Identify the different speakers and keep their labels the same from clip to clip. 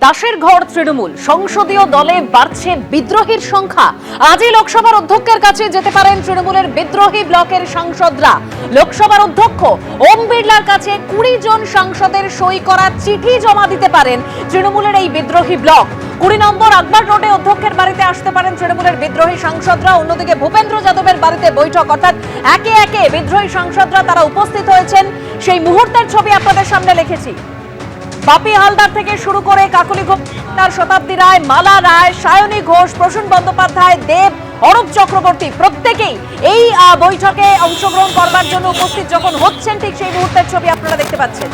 Speaker 1: দাসের ঘর তৃণমূল সংসদীয় দলে বাড়ছে বিদ্রোহীর সংখ্যা। আজই লোকসভার অধ্যক্ষের কাছে যেতে পারেন তৃণমূলের বিদ্রোহী ব্লকের সাংসদরা। লোকসভার অধ্যক্ষ ওম বিড়লার কাছে 20 জন সাংসদের সই করা চিঠি জমা দিতে পারেন তৃণমূলের এই বিদ্রোহী ব্লক। 20 নম্বর আকবর রোডে অধ্যক্ষের বাড়িতে আসতে পারেন তৃণমূলের বিদ্রোহী সাংসদরা। অন্যদিকে ভূপেন্দ্র যাদবের বাড়িতে বৈঠক, অর্থাৎ একে একে বিদ্রোহী সাংসদরা তারা উপস্থিত হয়েছেন। সেই মুহূর্তের ছবি আপনাদের সামনে লিখেছি। বাপি হালদার থেকে শুরু করে কাকলি ঘোষ, শতাব্দী রায়, মালা রায়, সায়নী ঘোষ, প্রসূন বন্দ্যোপাধ্যায়, দেব, অরূপ চক্রবর্তী প্রত্যেকেই এই বৈঠকে অংশগ্রহণ করবার জন্য উপস্থিত যখন হচ্ছেন, ঠিক সেই মুহূর্তের ছবি আপনারা দেখতে পাচ্ছেন।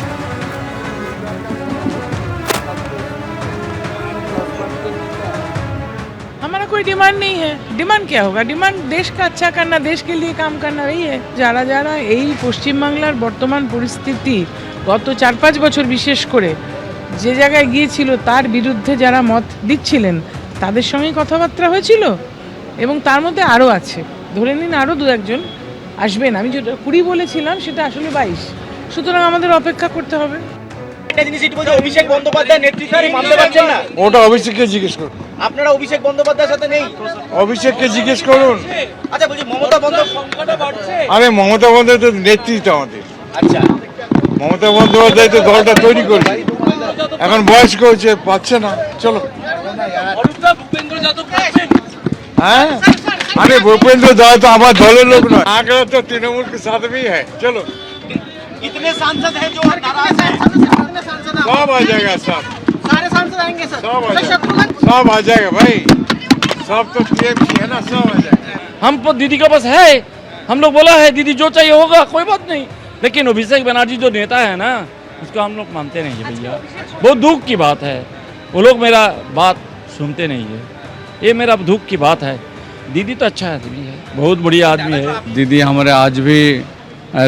Speaker 2: हमारा कोई डिमांड नहीं है। डिमांड क्या होगा? डिमांड देश का अच्छा करना, देश के लिए काम करना, वही है। যারা যারা এই পশ্চিম বাংলার বর্তমান পরিস্থিতি গত 4-5 বছর বিশেষ করে যে জায়গায় গিয়েছিল তার বিরুদ্ধে যারা মত দিচ্ছিলেন তাদের সঙ্গে কথাবার্তা হয়েছিল, এবং তার মধ্যে আরও আছে, ধরে নিন আরও 2-1 জন আসবেন। আমি যেটা 20 বলেছিলাম সেটা আসলে 22, সুতরাং আমাদের অপেক্ষা করতে হবে।
Speaker 3: একটা জিনিস একটু বলছি, অভিষেক বন্দ্যোপাধ্যায়ের নেতৃত্বে মানতে পারছেন না?
Speaker 4: ওটা অভিষেককে জিজ্ঞেস করুন।
Speaker 3: আপনারা অভিষেক বন্দ্যোপাধ্যায়ের সাথে নেই?
Speaker 4: অভিষেককে জিজ্ঞেস করুন।
Speaker 3: আচ্ছা বলছি, মমতা বন্দ্যোপাধ্যায়,
Speaker 4: আরে মমতা বন্দ্যোপাধ্যায় নেতৃত্ব আমাদের।
Speaker 3: আচ্ছা
Speaker 4: মমতা বন্দ্যোপাধ্যায় তো দলটা তৈরি করেছে, এখন বয়স্ক হয়েছে, পাচ্ছে না। চলো। হ্যাঁ, আরে ভূপেন্দ্র যাদব তো আমার দলের লোক নয়, আগে তো তৃণমূল के साथ भी है। चलो,
Speaker 3: कितने सांसद हैं जो नाराज हैं?
Speaker 4: सब आ जाएगा, सब
Speaker 3: सारे सांसद आएंगे सर?
Speaker 4: सब आ जाएगा भाई, सब तो टीएमसी है ना, सब आ जाएगा।
Speaker 5: हम दीदी का बस है, हम लोग बोला है दीदी जो चाहिए होगा, कोई बात नहीं। लेकिन अभिषेक बनर्जी जो नेता है ना, उसको हम लोग मानते नहीं है भैया। बहुत दुख की बात है, वो लोग मेरा बात सुनते नहीं है, ये मेरा दुख की बात है। दीदी तो अच्छा आदमी है, बहुत बढ़िया आदमी है।
Speaker 6: दीदी हमारे आज भी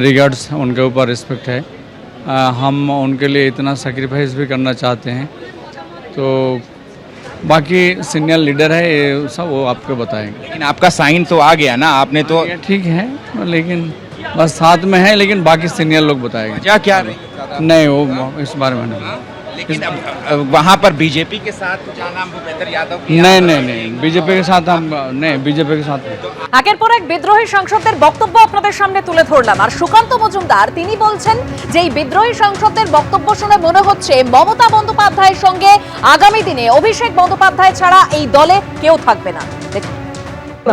Speaker 6: रिगार्ड्स उनके ऊपर रिस्पेक्ट है। हम उनके लिए इतना सेक्रीफाइस भी करना चाहते हैं। तो बाकी सीनियर लीडर है ये सब, वो आपको बताएंगे।
Speaker 3: लेकिन आपका साइन तो आ गया ना, आपने तो
Speaker 6: ये ठीक है, लेकिन बस साथ में है, लेकिन बाकी सीनियर लोग बताएंगे।
Speaker 3: क्या
Speaker 6: नहीं, वो इस बारे में नहीं।
Speaker 3: लेकिन वहाँ पर बीजेपी के साथ जाना भूपेंद्र यादव की
Speaker 6: नहीं, बीजेपी के साथ हम नहीं, बीजेपी के साथ नहीं।
Speaker 1: একের পর এক বিদ্রোহী সাংসদদের বক্তব্য আপনাদের সামনে তুলে ধরলাম। আর সুকান্ত মজুমদার তিনি বলছেন যে এই বিদ্রোহী সাংসদদের বক্তব্য শুনে মনে হচ্ছে মমতা বন্দ্যোপাধ্যায়ের সঙ্গে আগামী দিনে অভিষেক বন্দ্যোপাধ্যায় ছাড়া এই দলে কেউ থাকবে না।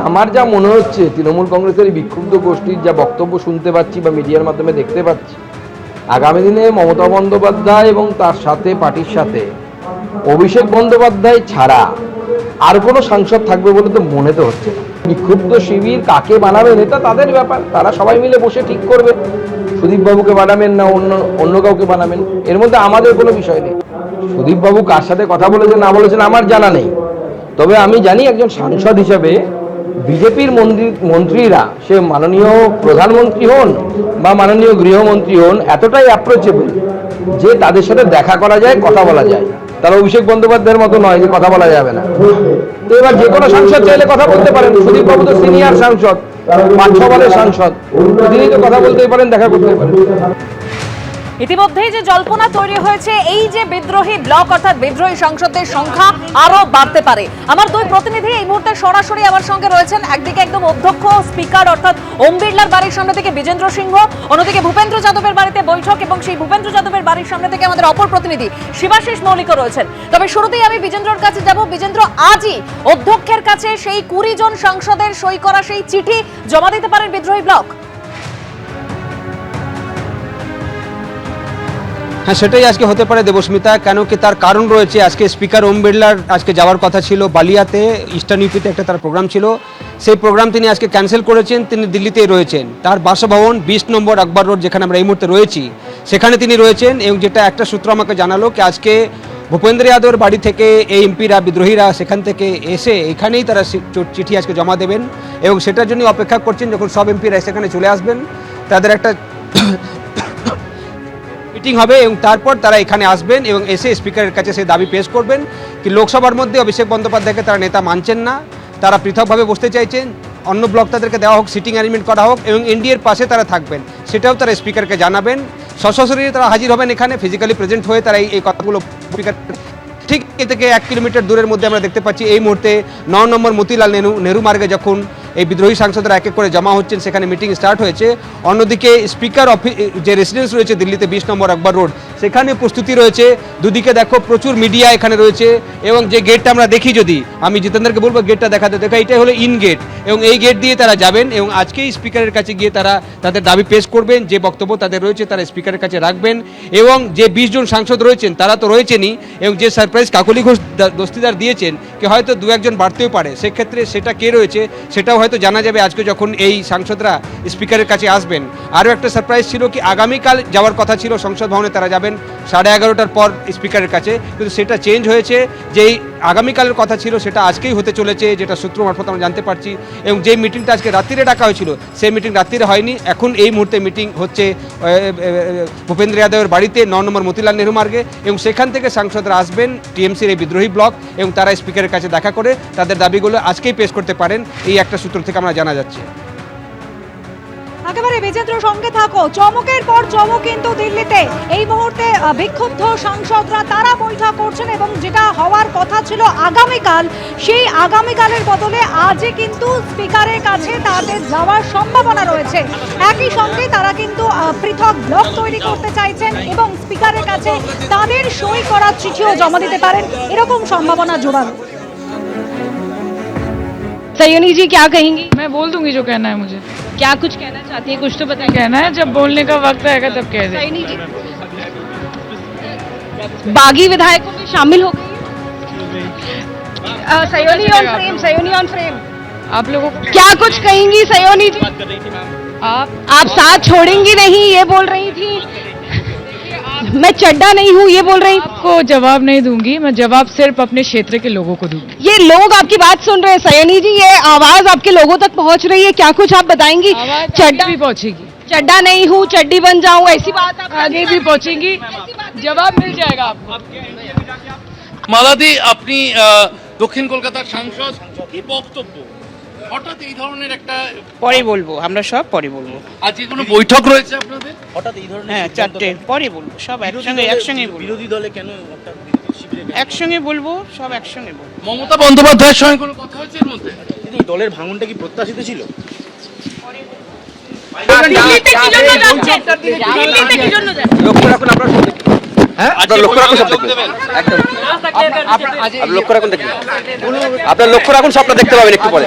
Speaker 7: আমার যা মনে হচ্ছে, তৃণমূল কংগ্রেসের এই বিক্ষুব্ধ গোষ্ঠীর যা বক্তব্য শুনতে পাচ্ছি বা মিডিয়ার মাধ্যমে দেখতে পাচ্ছি, আগামী দিনে মমতা বন্দ্যোপাধ্যায় এবং তার সাথে পার্টির সাথে অভিষেক বন্দ্যোপাধ্যায় ছাড়া আর কোনো সাংসদ থাকবে বলে তো মনে তো হচ্ছে না। বিক্ষুব্ধ শিবির কাকে বানাবেন এটা তাদের ব্যাপার, তারা সবাই মিলে বসে ঠিক করবে। সুদীপ বাবুকে বানাবেন না অন্য কাউকে বানাবেন, এর মধ্যে আমাদের কোনো বিষয় নেই। সুদীপ বাবু কার সাথে কথা বলেছেন না বলেছেন আমার জানা নেই, তবে আমি জানি একজন সাংসদ হিসেবে বিজেপির মন্ত্রীরা, সে মাননীয় প্রধানমন্ত্রী হন বা মাননীয় গৃহমন্ত্রী হন, এতটাই অ্যাপ্রোচেবল যে তাদের সাথে দেখা করা যায়, কথা বলা যায়। তারা অভিষেক বন্দ্যোপাধ্যায়ের মতো নয় যে কথা বলা যাবে না। তো এবার যে কোনো সাংসদ চাইলে কথা বলতে পারেন। সুদীপ বাবু তো সিনিয়র সাংসদ, 5-6 বারের সাংসদ, তিনি তো কথা বলতেই পারেন, দেখা করতে পারেন।
Speaker 1: ইতিমধ্যেই যে জল্পনা তৈরি হয়েছে, এই যে বিদ্রোহী ব্লক অর্থাৎ বিদ্রোহী সাংসদদের সংখ্যা আরো বাড়তে পারে। আমার দুই প্রতিনিধি এই মুহূর্তে সরাসরি আমার সঙ্গে রয়েছেন। একদিকে একদম অধ্যক্ষ স্পিকার অর্থাৎ ওম বিড়লার বাড়ির সামনে থেকে বিজেন্দ্র সিংহ, অন্যদিকে ভূপেন্দ্র যাদবের বাড়িতে বৈঠক, এবং সেই ভূপেন্দ্র যাদবের বাড়ির সামনে থেকে আমাদের অপর প্রতিনিধি শিবাশিস মৌলিকও রয়েছেন। তবে শুরুতেই আমি বিজেন্দ্রর কাছে যাব। বিজেন্দ্র, আজই অধ্যক্ষের কাছে সেই 20 জন সাংসদের সই করা সেই চিঠি জমা দিতে পারেন বিদ্রোহী ব্লক।
Speaker 8: হ্যাঁ, সেটাই আজকে হতে পারে দেবস্মিতা, কেন কি তার কারণ রয়েছে। আজকে স্পিকার ওম বিড়লার আজকে যাওয়ার কথা ছিল বালিয়াতে, ইস্টার্ন ইউপিতে একটা তার প্রোগ্রাম ছিল, সেই প্রোগ্রাম তিনি আজকে ক্যান্সেল করেছেন। তিনি দিল্লিতেই রয়েছেন, তার বাসভবন 20 নম্বর আকবর রোড, যেখানে আমরা এই মুহূর্তে রয়েছি, সেখানে তিনি রয়েছেন। এবং যেটা একটা সূত্র আমাকে জানালো কি আজকে ভূপেন্দ্র যাদবের বাড়ি থেকে এই এমপিরা, বিদ্রোহীরা সেখান থেকে এসে এখানেই তারা চিঠি আজকে জমা দেবেন, এবং সেটার জন্য অপেক্ষা করছেন যখন সব এমপিরা সেখানে চলে আসবেন, তাদের একটা মিটিং হবে এবং তারপর তারা এখানে আসবেন এবং এসে স্পিকারের কাছে সেই দাবি পেশ করবেন কি লোকসভার মধ্যে অভিষেক বন্দ্যোপাধ্যায়কে তারা নেতা মানছেন না, তারা পৃথকভাবে বসতে চাইছেন, অন্য ব্লক তাদেরকে দেওয়া হোক, সিটিং অ্যারেঞ্জমেন্ট করা হোক, এবং এনডিএর পাশে তারা থাকবেন, সেটাও তারা স্পিকারকে জানাবেন। সশরীরে তারা হাজির হবেন এখানে, ফিজিক্যালি প্রেজেন্ট হয়ে তারা এই কথাগুলো ঠিক এ থেকে 1 কিলোমিটার দূরের মধ্যে আমরা দেখতে পাচ্ছি এই মুহূর্তে 9 নম্বর মতিলাল নেহরু মার্গে যখন এই বিদ্রোহী সাংসদরা এক এক করে জমা হচ্ছেন, সেখানে মিটিং স্টার্ট হয়েছে। অন্যদিকে স্পিকার অফিস যে রেসিডেন্স রয়েছে দিল্লিতে 20 নম্বর আকবর রোড, সেখানে প্রস্তুতি রয়েছে। দুদিকে দেখো প্রচুর মিডিয়া এখানে রয়েছে এবং যে গেটটা আমরা দেখি, যদি আমি জিতেন্দ্রকে বলবো গেটটা দেখাতে, দেখো এটাই হলো ইন গেট এবং এই গেট দিয়ে তারা যাবেন এবং আজকেই স্পিকারের কাছে গিয়ে তারা তাদের দাবি পেশ করবেন। যে বক্তব্য তাদের রয়েছে তারা স্পিকারের কাছে রাখবেন এবং যে 20 জন সাংসদ রয়েছেন তারা তো রয়েছেনই এবং যে সারপ্রাইজ কাকলি ঘোষ দস্তিদার দিয়েছেন কি হয়তো 2-1 বাড়তেও পারে, সেক্ষেত্রে সেটা কে রয়েছে সেটাও হয়তো জানা যাবে আজকে যখন এই সাংসদরা স্পিকারের কাছে আসবেন। আরও একটা সারপ্রাইজ ছিল কি আগামীকাল যাওয়ার কথা ছিল সংসদ ভবনে, তারা যাবেন 11:30টার পর স্পিকারের কাছে, কিন্তু সেটা চেঞ্জ হয়েছে। যেই আগামীকালের কথা ছিল সেটা আজকেই হতে চলেছে, যেটা সূত্র মারফত আমরা জানতে পারছি। এবং যে মিটিংটা আজকে রাত্রিরে ডাকা হয়েছিল সেই মিটিং রাত্রিরে হয়নি, এখন এই মুহূর্তে মিটিং হচ্ছে ভূপেন্দ্র যাদবের বাড়িতে 9 নম্বর মতিলাল নেহরু মার্গে এবং সেখান থেকে সাংসদরা আসবেন টিএমসির এই বিদ্রোহী ব্লক এবং তারা স্পিকারের কাছে দেখা করে তাদের দাবিগুলো আজকেই পেশ করতে পারেন, এই একটা সূত্র থেকে আমরা জানা যাচ্ছে।
Speaker 9: একেবারে বিচিত্র সঙ্গে থাকো, চমকের পর চমক কিন্তু দিল্লিতে এই মুহূর্তে বিক্ষুব্ধ সাংসদরা তারা বৈঠক করছেন এবং যেটা হওয়ার কথা ছিল আগামীকাল, সেই আগামীকালের বদলে আজই কিন্তু স্পিকারের কাছে তাদের যাওয়ার সম্ভাবনা রয়েছে। একই সঙ্গে তারা কিন্তু পৃথক ব্লক তৈরি করতে চাইছেন এবং স্পিকারের কাছে তাদের সই করা চিঠিও জমা দিতে পারেন, এরকম সম্ভাবনা জোরালো।
Speaker 10: सयोनी जी क्या कहेंगी?
Speaker 2: मैं बोल दूंगी जो कहना है मुझे।
Speaker 10: क्या कुछ कहना चाहती है, कुछ तो बताइए।
Speaker 2: कहना है जब बोलने का वक्त आएगा तब कह दे।
Speaker 10: सयोनी जी बागी विधायकों में शामिल हो गई। Sayoni on frame, Sayoni on frame.
Speaker 2: आप लोगों को
Speaker 10: क्या कुछ कहेंगी सयोनी जी? आप साथ छोड़ेंगी नहीं ये बोल रही थी, मैं चड्डा नहीं हूँ ये बोल रही थी।
Speaker 2: को जवाब नहीं दूंगी, मैं जवाब सिर्फ अपने क्षेत्र के लोगों को दूंगी।
Speaker 10: ये लोग आपकी बात सुन रहे हैं सयोनी जी, ये आवाज आपके लोगों तक पहुंच रही है, क्या कुछ आप बताएंगी?
Speaker 2: चड्डा भी पहुंचेगी,
Speaker 10: चड्डा नहीं हूँ चड्डी बन जाऊं ऐसी बात आप
Speaker 2: आगे भी पहुंचेगी, जवाब मिल जाएगा आपको।
Speaker 5: মালাদি, আপনি দক্ষিণ কলকাতার সাংসদ, কি বক্তব্য হঠাৎ এই ধরনের একটা?
Speaker 11: পরে বলবো, আমরা সব পরে বলবো।
Speaker 5: আজকে কোনো বৈঠক রয়েছে আপনাদের?
Speaker 11: হ্যাঁ 4টে পরে বলবো, সব একসঙ্গে বলবো। বিরোধী দলে কেন একসঙ্গে বলবো, সব একসঙ্গে বলবো।
Speaker 5: মমতা বন্দ্যোপাধ্যায়ের সঙ্গে কোনো কথা হয়েছে এর মধ্যে?
Speaker 12: দলের ভাঙনটা কি প্রত্যাশিত ছিল?
Speaker 7: লক্ষ্য রাখুন আপনারা সব দেখুন, হ্যাঁ আপনারা লক্ষ্য রাখুন সব দেখুন, একদম আপনারা লক্ষ্য রাখুন, দেখুন আপনারা লক্ষ্য রাখুন, সবটা দেখতে পাবেন একটু পরে।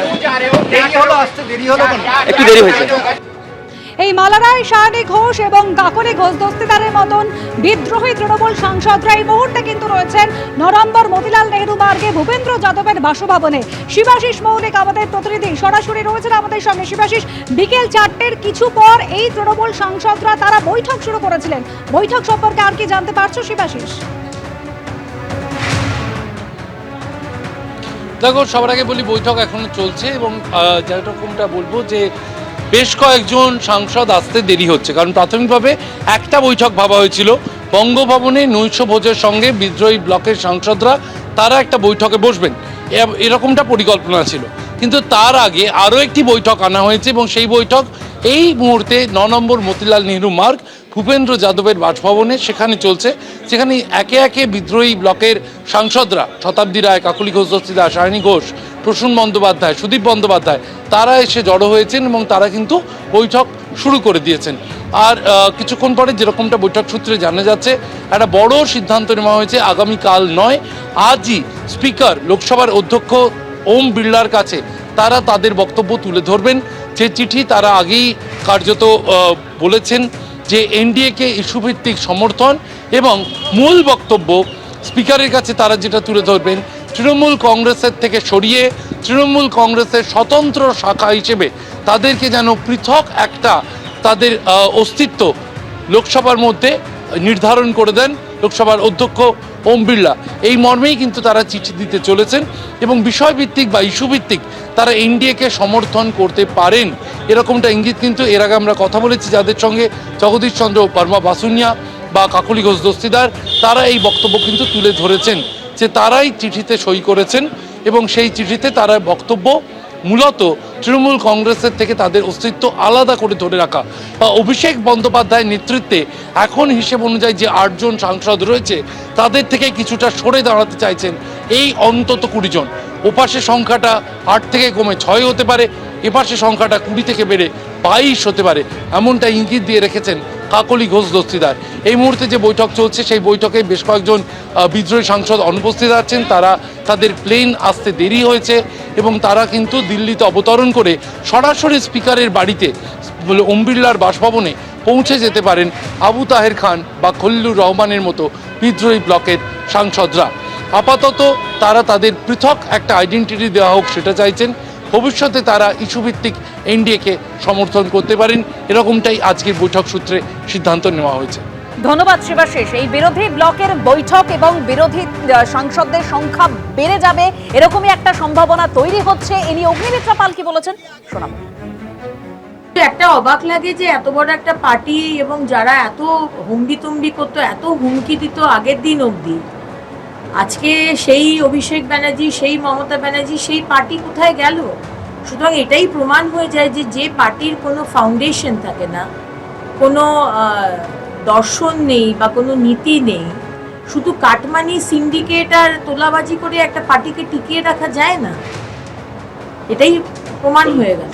Speaker 7: একটু দেরি হয়েছে।
Speaker 9: এই মালারায় সায়নী ঘোষ এবং কাকলি ঘোষ দস্তিদারের মতন বিদ্রোহী তৃণমূল সাংসদরা এই মুহূর্তে কিন্তু রয়েছেন 9 নম্বর মতিলাল নেহরু মার্গে ভূপেন্দ্র যাদবের বাসভবনে। শিবাশিস মৌলিক আমাদের প্রতিনিধি সরাসরি রয়েছেন আমাদের সঙ্গে। শিবাশিস, বিকেল 4টের কিছু পর এই তৃণমূল সাংসদরা তারা বৈঠক শুরু করেছিলেন, বৈঠক সম্পর্কে আর কি জানতে পারছো শিবাশিস?
Speaker 5: দেখো, সবার আগে বলি বৈঠক এখনো চলছে এবং যেরকমটা বলবো যে বেশ কয়েকজন সাংসদ আসতে দেরি হচ্ছে, কারণ প্রাথমিকভাবে একটা বৈঠক ভাবা হয়েছিল বঙ্গভবনে নৈশ ভোজের সঙ্গে বিদ্রোহী ব্লকের সাংসদরা তারা একটা বৈঠকে বসবেন, এরকমটা পরিকল্পনা ছিল। কিন্তু তার আগে আরও একটি বৈঠক আনা হয়েছে এবং সেই বৈঠক এই মুহূর্তে 9 নম্বর মতিলাল নেহরু মার্গ ভূপেন্দ্র যাদবের বাসভবনে সেখানে চলছে। সেখানে একে একে বিদ্রোহী ব্লকের সাংসদরা শতাব্দী রায়, কাকলি ঘোষ দস্তিদার, সায়নী ঘোষ, প্রসূন বন্দ্যোপাধ্যায়, সুদীপ বন্দ্যোপাধ্যায় তারা এসে জড়ো হয়েছেন এবং তারা কিন্তু বৈঠক শুরু করে দিয়েছেন। আর কিছুক্ষণ পরে যেরকমটা বৈঠক সূত্রে জানা যাচ্ছে, একটা বড় সিদ্ধান্ত নেওয়া হয়েছে আগামীকাল নয় আজই স্পিকার লোকসভার অধ্যক্ষ ওম বিড়লার কাছে তারা তাদের বক্তব্য তুলে ধরবেন। যে চিঠি তারা আগেই কার্যত বলেছেন যে এনডিএকে ইস্যুভিত্তিক সমর্থন এবং মূল বক্তব্য স্পিকারের কাছে তারা যেটা তুলে ধরবেন, তৃণমূল কংগ্রেসের থেকে সরিয়ে তৃণমূল কংগ্রেসের স্বতন্ত্র শাখা হিসেবে তাদেরকে যেন পৃথক একটা তাদের অস্তিত্ব লোকসভার মধ্যে নির্ধারণ করে দেন লোকসভার অধ্যক্ষ ওম বিড়লা। এই মর্মেই কিন্তু তারা চিঠি দিতে চলেছেন এবং বিষয়ভিত্তিক বা ইস্যুভিত্তিক তারা এনডিএকে সমর্থন করতে পারেন, এরকমটা ইঙ্গিত কিন্তু এর আগে আমরা কথা বলেছি যাদের সঙ্গে, জগদীশ চন্দ্র বর্মা বাসুনিয়া বা কাকলি ঘোষ দস্তিদার, তারা এই বক্তব্য কিন্তু তুলে ধরেছেন যে তারাই চিঠিতে সই করেছেন এবং সেই চিঠিতে তারা বক্তব্য
Speaker 13: মূলত তৃণমূল কংগ্রেসের থেকে তাদের অস্তিত্ব আলাদা করে ধরে রাখা বা অভিষেক বন্দ্যোপাধ্যায়ের নেতৃত্বে এখন হিসেব অনুযায়ী যে 8 জন সাংসদ রয়েছে তাদের থেকে কিছুটা সরে দাঁড়াতে চাইছেন এই অন্তত 20 জন। ওপাশে সংখ্যাটা 8 থেকে কমে 6 হতে পারে, এপাশে সংখ্যাটা 20 থেকে বেড়ে 22 হতে পারে, এমনটা ইঙ্গিত দিয়ে রেখেছেন কাকলি ঘোষ দস্তিদার। এই মুহূর্তে যে বৈঠক চলছে সেই বৈঠকে বেশ কয়েকজন বিদ্রোহী সাংসদ অনুপস্থিত আছেন। তাদের প্লেন আসতে দেরি হয়েছে এবং তারা কিন্তু দিল্লিতে অবতরণ করে সরাসরি স্পিকারের বাড়িতে ওম বিড়লার বাসভবনে পৌঁছে যেতে পারেন আবু তাহের খান বা খলিলুর রহমানের মতো বিদ্রোহী ব্লকের সাংসদরা। আপাতত তারা তাদের পৃথক একটা আইডেন্টিটি দেওয়া হোক সেটা চাইছেন। ভবিষ্যতে তারা ইস্যুভিত্তিক এনডিএকে সমর্থন করতে পারেন, এরকমটাই আজকের বৈঠক সূত্রে সিদ্ধান্ত নেওয়া হয়েছে।
Speaker 1: ধন্যবাদ শিবাশিস। এই বিরোধী ব্লকের বৈঠক এবং বিরোধী সাংসদদের সংখ্যা বেড়ে যাবে এরকমই একটা সম্ভাবনা তৈরি হচ্ছে। এ নিয়ে অগ্নিমিত্রা পাল কি বলেছেন শোনাবো।
Speaker 14: একটা অবাক লাগে যে এত বড় একটা পার্টি এবং যারা এত হুমড়ি করতো, এত হুমকি দিত আগের দিন অবধি, আজকে সেই অভিষেক ব্যানার্জি, সেই মমতা ব্যানার্জি, সেই পার্টি কোথায় গেল? সুতরাং এটাই প্রমাণ হয়ে যায় যে পার্টির কোনো ফাউন্ডেশন থাকে না, কোনো দর্শন নেই বা কোনো নীতি নেই, শুধু কাটমানি সিন্ডিকেট আর তোলাবাজি করে একটা পার্টিকে টিকিয়ে রাখা যায় না, এটাই প্রমাণ হয়ে গেল।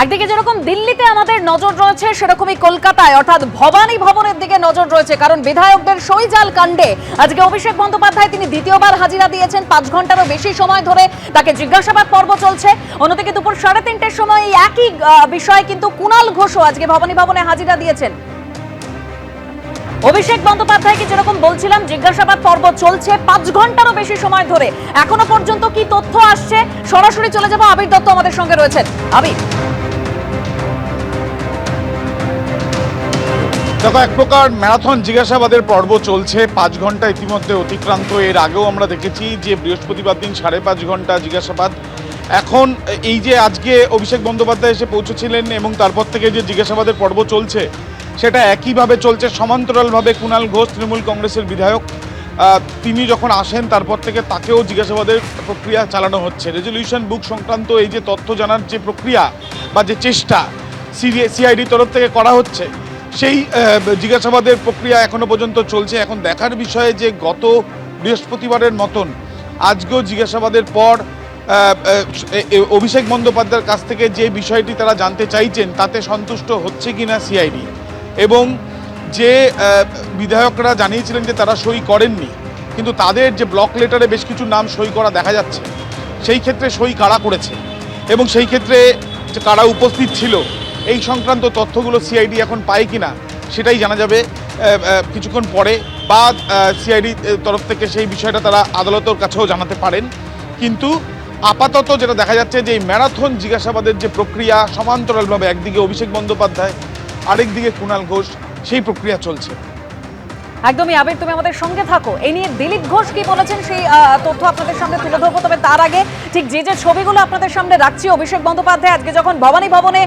Speaker 1: একদিকে যেরকম দিল্লিতে আমাদের নজর রয়েছে সেরকমই কলকাতায় অর্থাৎ ভবানী ভবনের দিকে নজর রয়েছে, কারণ বিধায়কদের সইজাল কাণ্ডে আজকে অভিষেক বন্দ্যোপাধ্যায় তিনি দ্বিতীয়বার হাজিরা দিয়েছেন। 5 ঘন্টারও বেশি সময় ধরে তাকে জিজ্ঞাসাবাদ পর্ব চলছে। অন্যদিকে দুপুর 3:30টার সময় এই একই বিষয়ে কিন্তু কুণাল ঘোষও আজকে ভবানী ভবনে হাজিরা দিয়েছেন। অভিষেক বন্দ্যোপাধ্যায়কে যেরকম বলছিলাম জিজ্ঞাসাবাদ পর্ব চলছে 5 ঘন্টারও বেশি সময় ধরে। এখনো পর্যন্ত কি তথ্য আসছে সরাসরি চলে যাব, আবির দত্ত আমাদের সঙ্গে রয়েছেন। আবির,
Speaker 12: দেখো, এক প্রকার ম্যারাথন জিজ্ঞাসাবাদের পর্ব চলছে। 5 ঘন্টা ইতিমধ্যে অতিক্রান্ত। এর আগেও আমরা দেখেছি যে বৃহস্পতিবার দিন 5.5 ঘন্টা জিজ্ঞাসাবাদ। এখন এই যে আজকে অভিষেক বন্দ্যোপাধ্যায় এসে পৌঁছেছিলেন এবং তারপর থেকে যে জিজ্ঞাসাবাদের পর্ব চলছে সেটা একইভাবে চলছে সমান্তরালভাবে। কুণাল ঘোষ তৃণমূল কংগ্রেসের বিধায়ক, তিনি যখন আসেন তারপর থেকে তাকেও জিজ্ঞাসাবাদের প্রক্রিয়া চালানো হচ্ছে। রেজলিউশন বুক সংক্রান্ত এই যে তথ্য জানার যে প্রক্রিয়া বা যে চেষ্টা সিআইডি তরফ থেকে করা হচ্ছে, সেই জিজ্ঞাসাবাদের প্রক্রিয়া এখনো পর্যন্ত চলছে। এখন দেখার বিষয়ে যে গত বৃহস্পতিবারের মতন আজকেও জিজ্ঞাসাবাদের পর অভিষেক বন্দ্যোপাধ্যায়ের কাছ থেকে যে বিষয়টি তারা জানতে চাইছেন তাতে সন্তুষ্ট হচ্ছে কিনা সিআইডি, এবং যে বিধায়করা জানিয়েছিলেন যে তারা সই করেননি কিন্তু তাদের যে ব্লক লেটারে বেশ কিছু নাম সই করা দেখা যাচ্ছে, সেই ক্ষেত্রে সই কারা করেছে এবং সেই ক্ষেত্রে কারা উপস্থিত ছিল এই সংক্রান্ত তথ্যগুলো সিআইডি এখন পায় কিনা সেটাই জানা যাবে কিছুক্ষণ পরে, বা সিআইডি তরফ থেকে সেই বিষয়টা তারা আদালতের কাছেও জানাতে পারেন। কিন্তু আপাতত যেটা দেখা যাচ্ছে যে এই ম্যারাথন জিজ্ঞাসাবাদের যে প্রক্রিয়া সমান্তরালভাবে একদিকে অভিষেক বন্দ্যোপাধ্যায় আরেকদিকে কুণাল ঘোষ, সেই প্রক্রিয়া চলছে।
Speaker 1: একদমই আবির, তুমি আমাদের সঙ্গে থাকো। এই নিয়ে দিলীপ ঘোষ কি বলেছেন সেই তথ্য আপনাদের সামনে তুলে ধরবো। তবে তার আগে ঠিক যে ছবিগুলো আপনাদের সামনে রাখছি, অভিষেক বন্দ্যোপাধ্যায় আজকে যখন ভবানী ভবনে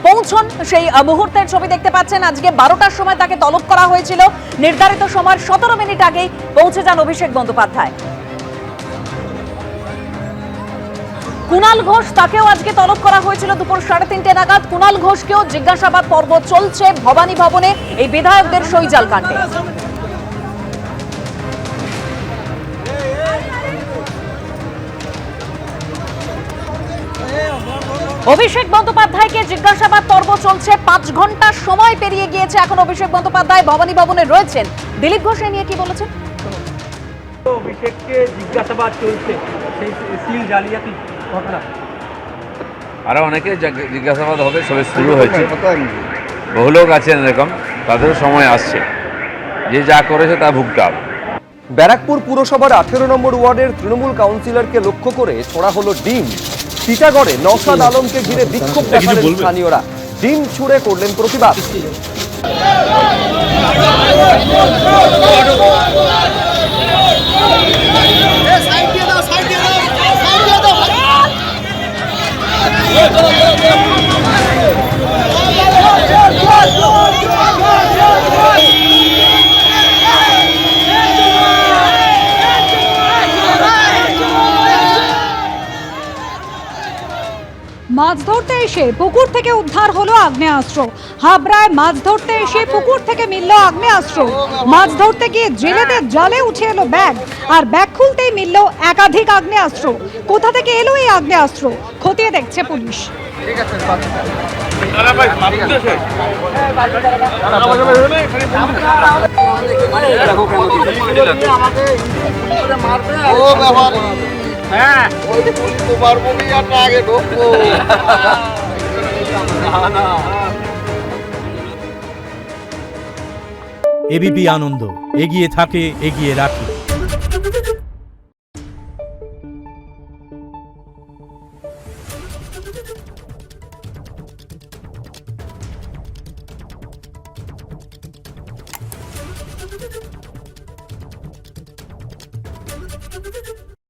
Speaker 1: পৌঁছন সেই মুহূর্তের ছবি দেখতে পাচ্ছেন। আজকে 12টার সময় তাকে তলব করা হয়েছিল, নির্ধারিত সময়ের 17 মিনিট আগেই পৌঁছে যান অভিষেক বন্দ্যোপাধ্যায়। কুণাল ঘোষ, তাকেও আজকে তলব করা হয়েছিল দুপুর 3:30 নাগাদ। কুণাল ঘোষকেও জিজ্ঞাসাবাদ পর্ব চলছে ভবানী ভবনে এই বিধায়কদের সইজাল কাণ্ডে। অভিষেক বন্দ্যোপাধ্যায়কে জিজ্ঞাসাবাদ পর্ব চলছে, 5 ঘন্টা সময় পেরিয়ে গিয়েছে। এখন অভিষেক বন্দ্যোপাধ্যায় ভবানী ভবনে রয়েছেন। দিলীপ ঘোষ নিয়ে কি বলেছেন?
Speaker 15: অভিষেককে জিজ্ঞাসাবাদ চলছে সেই সিল জালিয়াতি ঘটনা,
Speaker 16: আরো অনেকে জিজ্ঞাসাবাদ হবে, সবে শুরু হয়েছে। বহু লোক আছেন এরকম, তাদেরও সময় আসছে, যে যা করেছে তা ভুগতে হবে।
Speaker 17: ব্যারাকপুর পুরসভার 18 নম্বর ওয়ার্ডের তৃণমূল কাউন্সিলরকে লক্ষ্য করে ছোড়া হলো ডিম। টিটাগড়ে নওশাদ আলমকে ঘিরে বিক্ষোভ দেখালেন স্থানীয়রা, ডিম ছুঁড়ে করলেন প্রতিবাদ।
Speaker 9: মাছ ধরতে এসে পুকুর থেকে উদ্ধার হলো আগ্নেয়াস্ত্র। হাবড়ায় মাছ ধরতে এসে পুকুর থেকে মিলল আগ্নেয়াস্ত্র। মাছ ধরতে গিয়ে জেলেদের জালে উঠে এলো ব্যাগ, আর ব্যাগ খুলতেই মিলল একাধিক আগ্নেয়াস্ত্র। কোথা থেকে এলো এই আগ্নেয়াস্ত্র খতিয়ে দেখছে পুলিশ।
Speaker 18: এবিপি আনন্দ, এগিয়ে থাকে, এগিয়ে রাখে।